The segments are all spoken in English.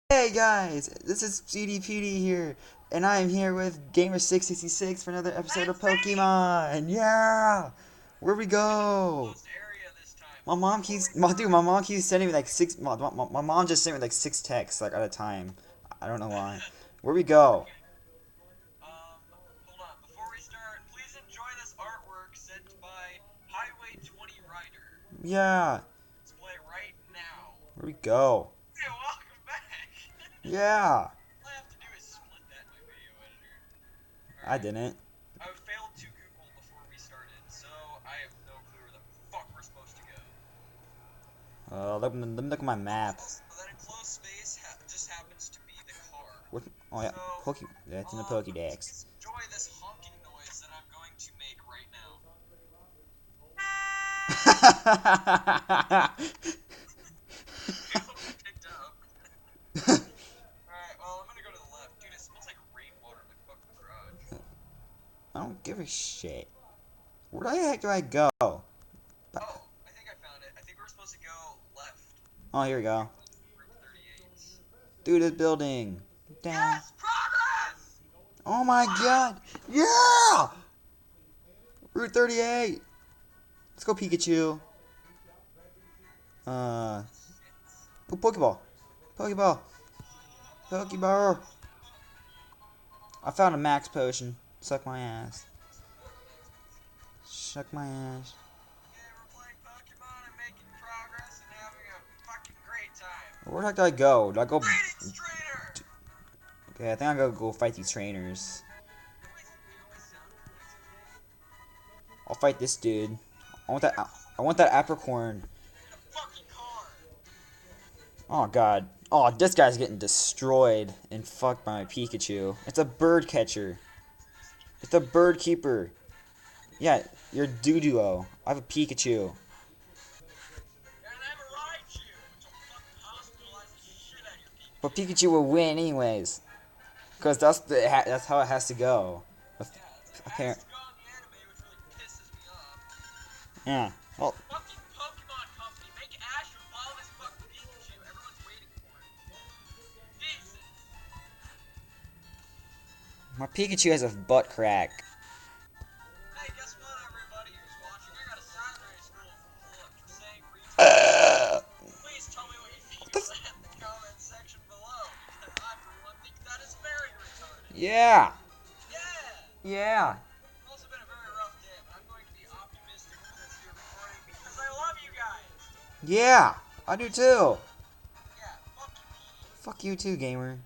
Hey guys, this is CDPD here, and I am here with Gamer666 for another episode of Pokemon. Yeah, where we go? My mom keeps sending me like six. My mom just sent me like six texts like at a time. I don't know why. Where we go? Yeah, where we go? Yeah, I didn't. Let me look at my map. What? Oh yeah, That's in the Pokédex. I don't give a shit. Where the heck do I go? Oh, here we go. Through this building. Down. Oh my god. Yeah! Route 38. Let's go Pikachu. Uh. Oh, Pokeball. Pokeball. Pokeball. I found a max potion. Suck my ass. Suck my ass. Where the heck do I go? Do I go? Okay, I think I gotta go fight these trainers. I'll fight this dude. I want that. I want that apricorn. Oh god. Oh, this guy's getting destroyed and fucked by my Pikachu. It's a bird catcher. It's a bird keeper. Yeah, you're Duduo. I have a Pikachu. But Pikachu will win anyways. Because that's how it has to go. Apparently. Yeah. Well, my Pikachu has a butt crack. Uh, yeah. Yeah. Yeah. I do too. Fuck you too, gamer.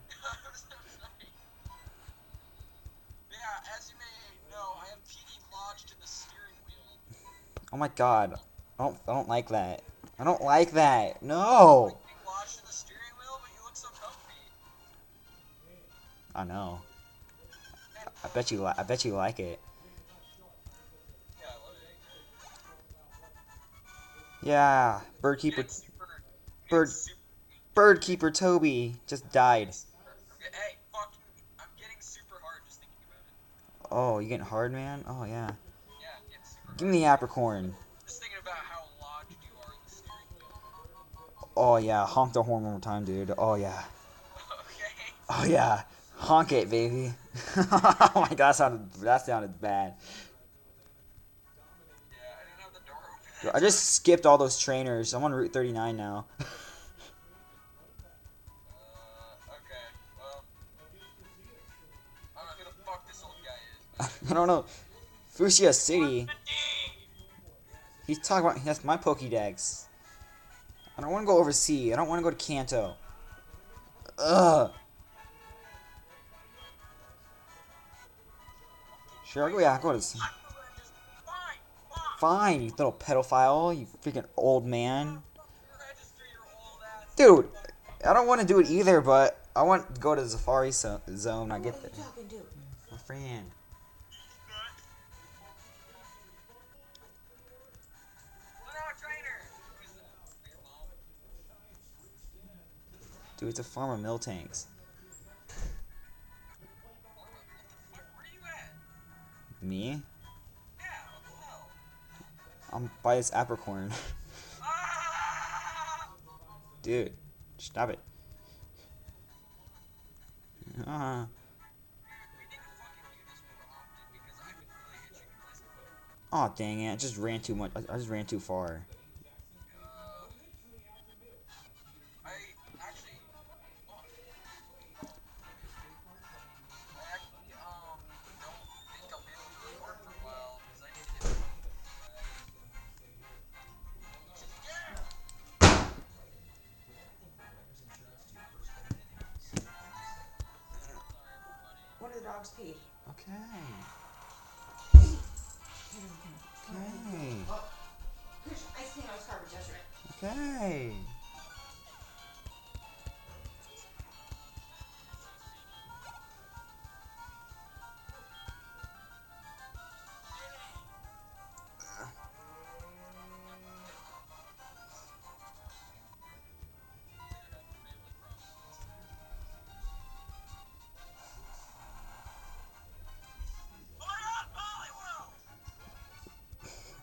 Oh my god. I don't like that. I don't like that. No. I know. I bet you like it. Yeah. Bird Bird Keeper Toby just died. Oh, you getting hard, man? Oh yeah. Give me the apricorn. Oh yeah. Honk the horn one more time, dude. Oh yeah. Oh yeah. Honk it, baby. Oh my god, that sounded bad. Yo, I just skipped all those trainers. I'm on Route 39 now. I don't know. Fuchsia City. He's talking about that's my Pokédex. I don't want to go overseas. I don't want to go to Kanto. Ugh. Sure, I'll go. Yeah, I'll go to. Fine, you little pedophile. You freaking old man. Dude, I don't want to do it either, but I want to go to the Safari Zone. I get there. My friend. Dude, it's a farm of Miltanks. Me? I'm by this apricorn. Dude, stop it. Uh, oh dang it! I just ran too much. I just ran too far. One of the dogs peed. Okay. Okay. I cleaned out his garbage yesterday. Okay.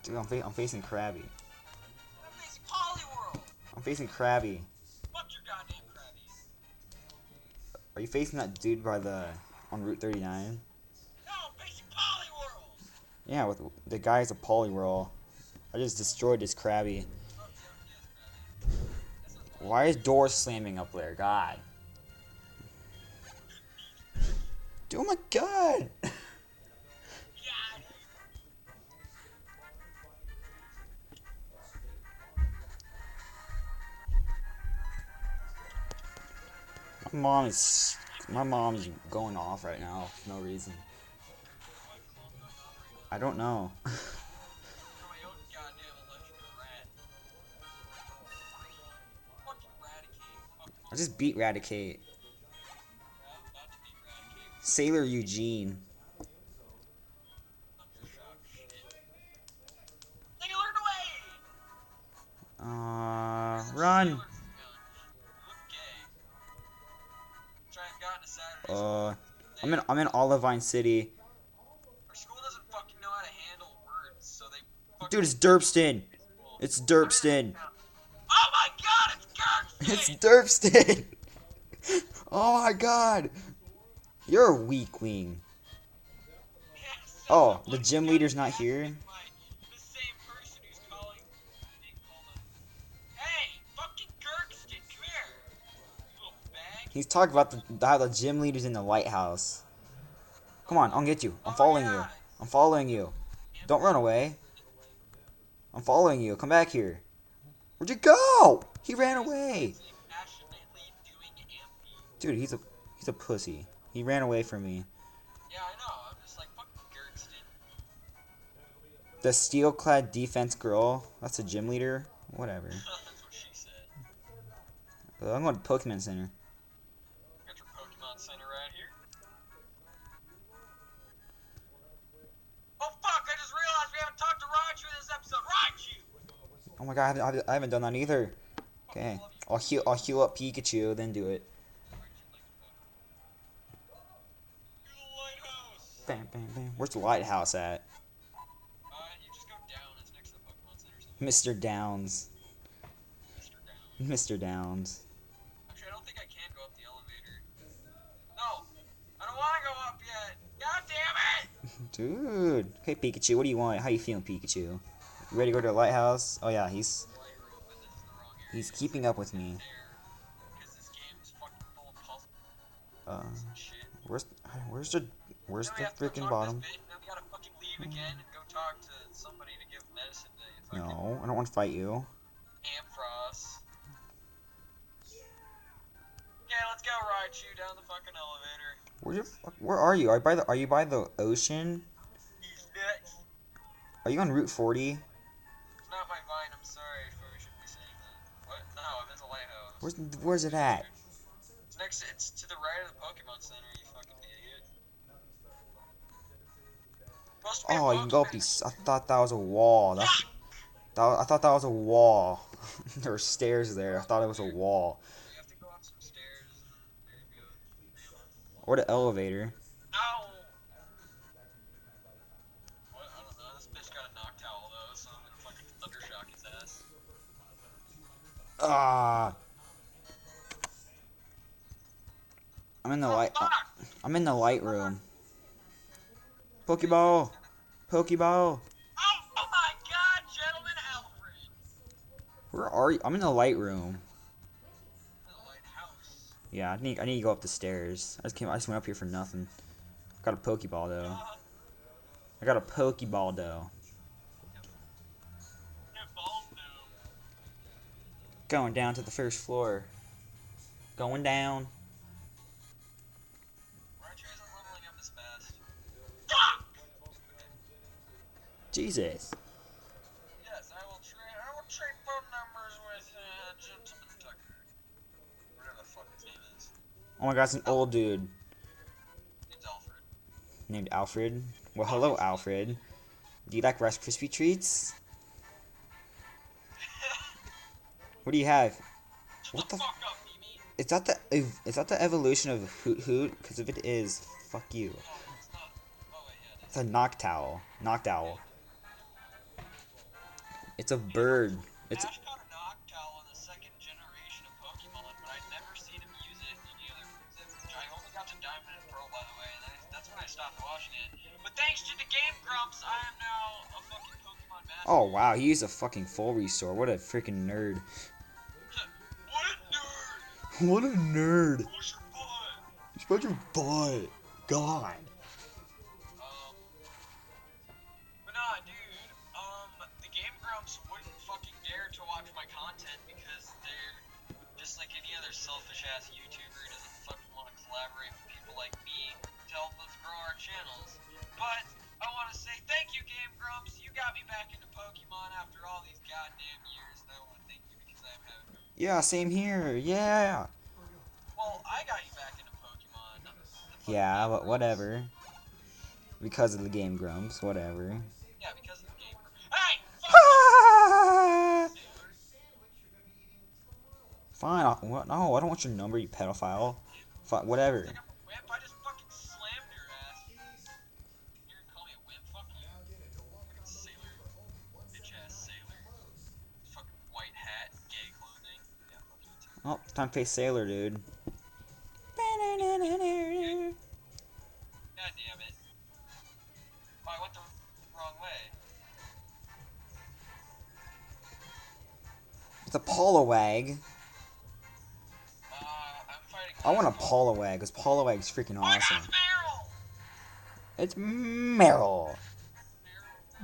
Dude, I'm facing Krabby. I'm facing Krabby. Are you facing that dude by the on Route 39? Yeah, with the guy's a Poliwhirl. I just destroyed his Krabby. Why is door slamming up there? God. Oh my God. My mom is my mom's going off right now for no reason. I don't know. I just beat Raticate. Sailor Eugene. Run. Uh, I'm in Olivine City. Dude, it's Derpston. It's Derpston. It's Derpston. Oh my God. You're a weak wing. Oh, the gym leader's not here? He's talking about how the gym leader's in the lighthouse. Come on, I'll get you. I'm following you. I'm following you. Don't run away. I'm following you. Come back here. Where'd you go? He ran away. Dude, he's a pussy. He ran away from me. The steel-clad defense girl. That's a gym leader. Whatever. I'm going to Pokemon Center. Oh my God, I haven't done that either. Okay, I'll heal up Pikachu, then do it. Bam, bam, bam. Where's the lighthouse at? Mr. Downs. Mr. Downs. Dude. Hey Pikachu, what do you want? How you feeling, Pikachu? You ready to go to the lighthouse? Oh yeah, he's keeping up with me. Uh, where's where's the where's the freaking bottom? No, I don't want to fight you. Where are you? Are you by the ocean? Are you on Route 40? Where's it at? Oh, you can go up these. I thought that was a wall. I thought that was a wall. There were stairs there. I thought it was a wall. Or the elevator. Ah. I'm in the Oh light. fuck! I'm in the light room. Pokeball. Pokeball. Oh my god, gentleman Alfred! Where are you? I'm in the light room. The lighthouse. Yeah, I need to go up the stairs. I just went up here for nothing. Got a Pokeball though. I got a Pokeball though. Evoldo. Going down to the first floor. Going down. Why aren't you guys leveling up this fast? Fuck! Okay. Jesus. Yes, I will trade phone numbers with Gentleman Tucker. Whatever the fuck his name is. Oh my god, it's an old dude Name's Alfred. named Alfred. Well, hello, Alfred. Do you like Rice Krispie treats? What do you have? Shut What the the? fuck up, Mimi. Is that the evolution of Hoot Hoot? Because if it is, fuck you. No, it's not. Oh wait, yeah, it It's is. a Noctowl. Noctowl. Yeah. It's a You know, bird. It's Ash caught a Noctowl in the second generation of Pokemon, but I'd never seen him use it in any other. I only got to Diamond and Pearl, by the way, and that's when I stopped watching it. But thanks to the Game Grumps, I am now a fucking Pokemon master. oh wow, he used a fucking full restore. What a freaking nerd. What a nerd! What a nerd. Push your butt! Spread your butt. God. But nah, dude, the Game Grumps wouldn't fucking dare to watch my content because they're just like any other selfish ass YouTuber who doesn't fucking want to collaborate with people like me to help us grow our channels. But I want to say thank you, Game Grumps. You got me back into Pokemon after all these goddamn years, and I want to thank you because I'm having. Yeah, same here. Yeah. Well, I got you back into Pokemon. The fucking Yeah, Game but Grumps. whatever. Because of the Game Grumps, whatever. Yeah, because of the Game Grumps. Hey, fuck you, Sailor. Fine. What? No, I don't want your number, you pedophile. Whatever. Like I'm a wimp, I just fucking slammed your ass. You're gonna call me a wimp? Fuck you. Fucking sailor. Bitch ass sailor. Fucking white hat, gay clothing. Yeah, fuck you too. Oh, it's time to face Sailor, dude. God damn it. Oh, I went the wrong way. It's a Poliwag. I'm fighting. I want a Poliwag, because Poliwag's freaking Oh my god, awesome. it's Meryl! It's Meryl.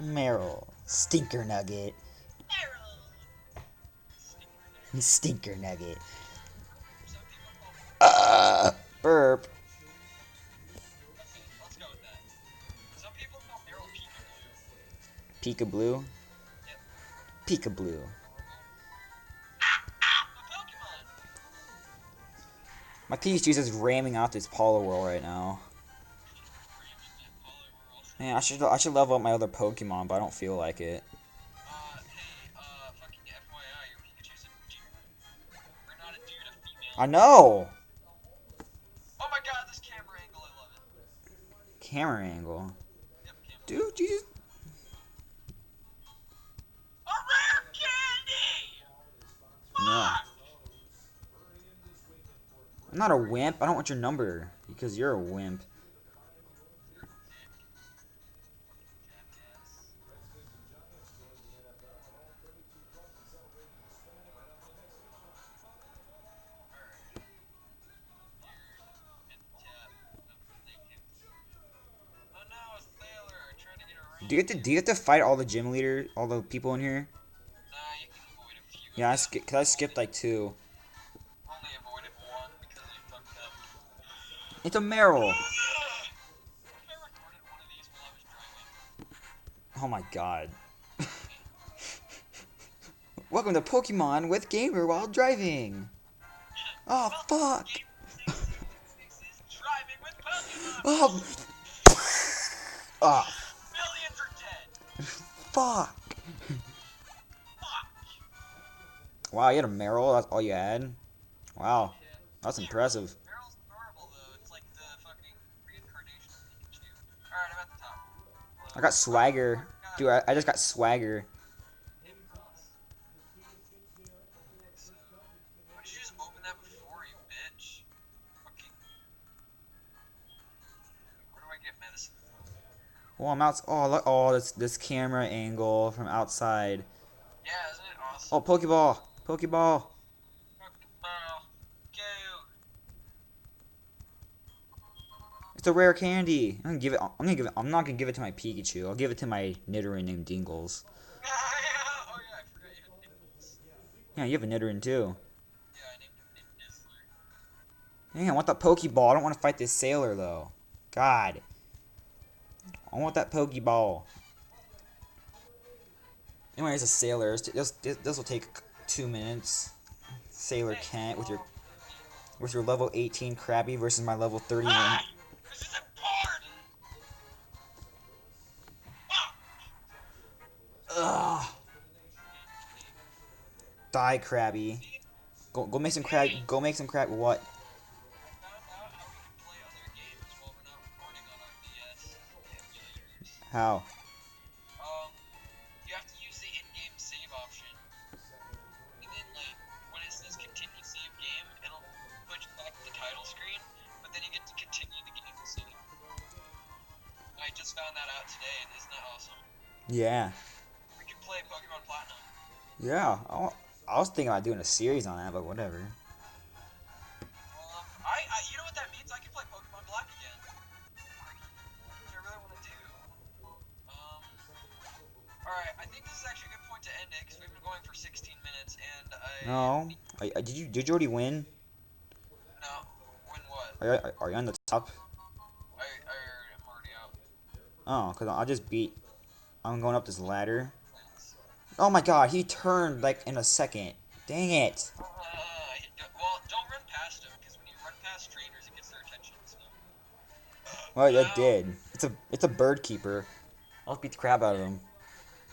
Meryl. Meryl. Stinker Nugget. Meryl! Stinker Nugget. Some people call Burp. Okay, let's go with that. Some people call Meryl Peekaboo. Peekaboo. Yep. Peekaboo. A Pokemon! My Pikachu's just ramming out this Poliwhirl right now. Man, I should level up my other Pokemon, but I don't feel like it. Hey, fucking FYI, your Pikachu's a dude. We're not a dude, a female. I know! Oh my god, this camera angle, I love it. Camera angle. Yep, camera. Dude, you just... A rare candy! No. Fuck! I'm not a wimp. I don't want your number. Because you're a wimp. You're a dick. Fucking jackass. Alright. Weird. And tap of thing. Oh no, a sailor trying to get around. Do you have to fight all the gym leaders, all the people in here? Nah, you can avoid a few. Yeah, cause I skipped like 2. Only avoided one because I fucked up. It's a Meryl. Have I recorded one of these while I was driving? Oh my god. Welcome to Pokemon with Gamer while driving. Oh fuck. Game 666 is driving with Pokemon. Oh. Oh Millions are dead. fuck. Fuck. Wow, you had a Meryl. That's all you had. Wow, Yeah. that's impressive. Meryl's adorable though. It's like the fucking reincarnation of Pikachu. Alright, I'm at the top. I got swagger. Dude, I just got swagger. Why did you just open that before, you bitch? Fucking Oh, I'm out. Oh, look. Oh, this camera angle from outside. Yeah, isn't it Oh, awesome? Pokeball. Pokeball. Pokeball. Go. It's a rare candy. I'm gonna give it. I'm gonna give it. I'm not gonna give it to my Pikachu. I'll give it to my Nidoran named Dingles. Oh yeah, I forgot you had Nichols. Yeah, you have a Nidoran too. Yeah, I named him Nizzler. Dang, I want that Pokeball. I don't want to fight this sailor though. God, I want that Pokeball. Anyway, it's a sailor. This will take 2 minutes. Sailor Hey, Kent oh, with your level 18 Krabby versus my level 31. ah! This is important! Ah! Ugh. Die, Krabby. See? Go make some crab. See? Go make some crab. What? I found out how we can play other games while we're not recording on our DS emulators. How? Um, you have to use the in-game save option. And then, like, when it says continue save game, it'll put you back to the title screen, but then you get to continue the game save. I just found that out today, and isn't that awesome? Yeah. We can play Pokemon Platinum. Yeah. I was thinking about doing a series on that, but whatever. You know what that means? I can play Pokemon Black again. Which I really want to do. Alright, I think this is actually a good point to end it, because we've been going for 16 minutes, and No. Did you already win? No. Win what? Are you on the top? I'm already out. Oh, cause I just beat. I'm going up this ladder. Wins. Oh my God, he turned like in a second. Dang it. Well, don't run past him, because when you run past strangers, it gets their attention, so. Well, that Ow! did. It's a bird keeper. I'll beat the crap out of him.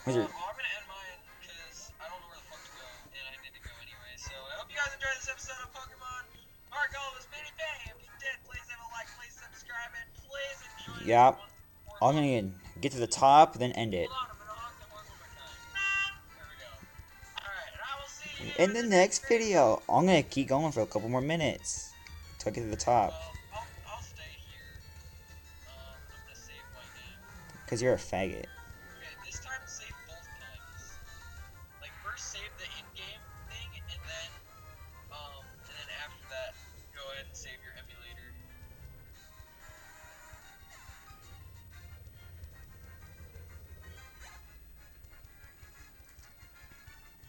Where's your- Well, I'm gonna end mine, because I don't know where the fuck to go, and I need to go anyway, so I hope you guys enjoyed this episode of Pokemon Argo was Mini Bang. If you did, please leave a like, please subscribe, and please enjoy this Yep. one more I'm honk. gonna get to the top, then end it. Hold on, I'm gonna honk the horn one more time. There we go. Alright, and I will see you In in the the next next video. video, I'm gonna keep going for a couple more minutes till I get to the top. Well, I'll stay here. I'm gonna save my game. Cause you're a faggot. Okay, this time save both times. Like first save the in-game thing, and then after that, go ahead and save your emulator.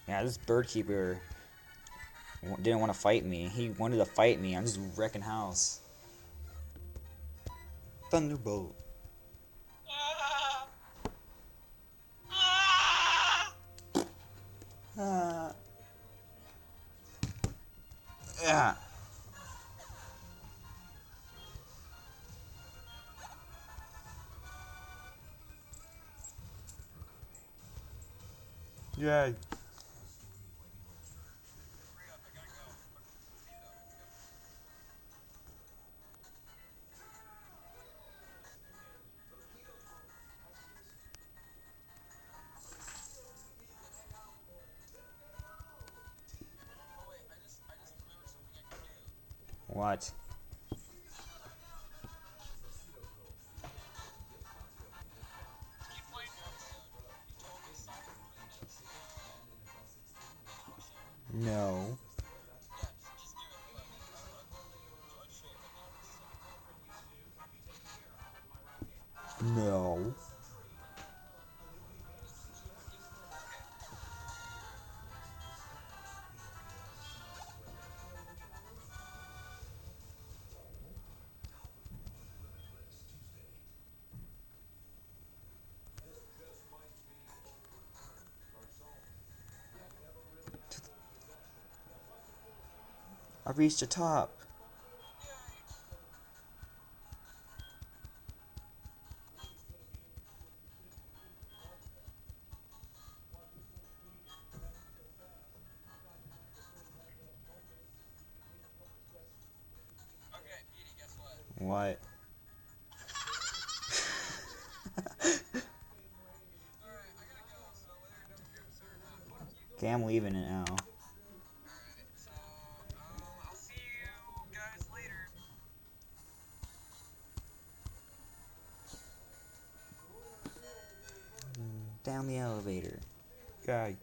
Yeah, this bird keeper didn't want to fight me. He wanted to fight me. I'm just wrecking house. Thunderbolt. Ah! Ah! Ah. Yeah. Yeah. Hurry up, I gotta go. Speed it up, let's go. Oh wait, I just remembered something I can do. What? Just keep playing your episode. You told me silent for the next episode. No. Yeah, just do it without me. I'll just show you right now. This is it. No. Okay. I reached the top. Yay! Okay, Petey, guess what? What? Alright, I gotta go, so whether you're done with your episode or not, fuck you. Okay, I'm leaving it now. Alright, so, I'll see you guys later. down the elevator. Yay.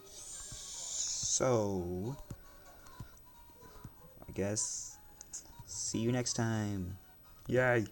So, I guess, see you next time. Yay.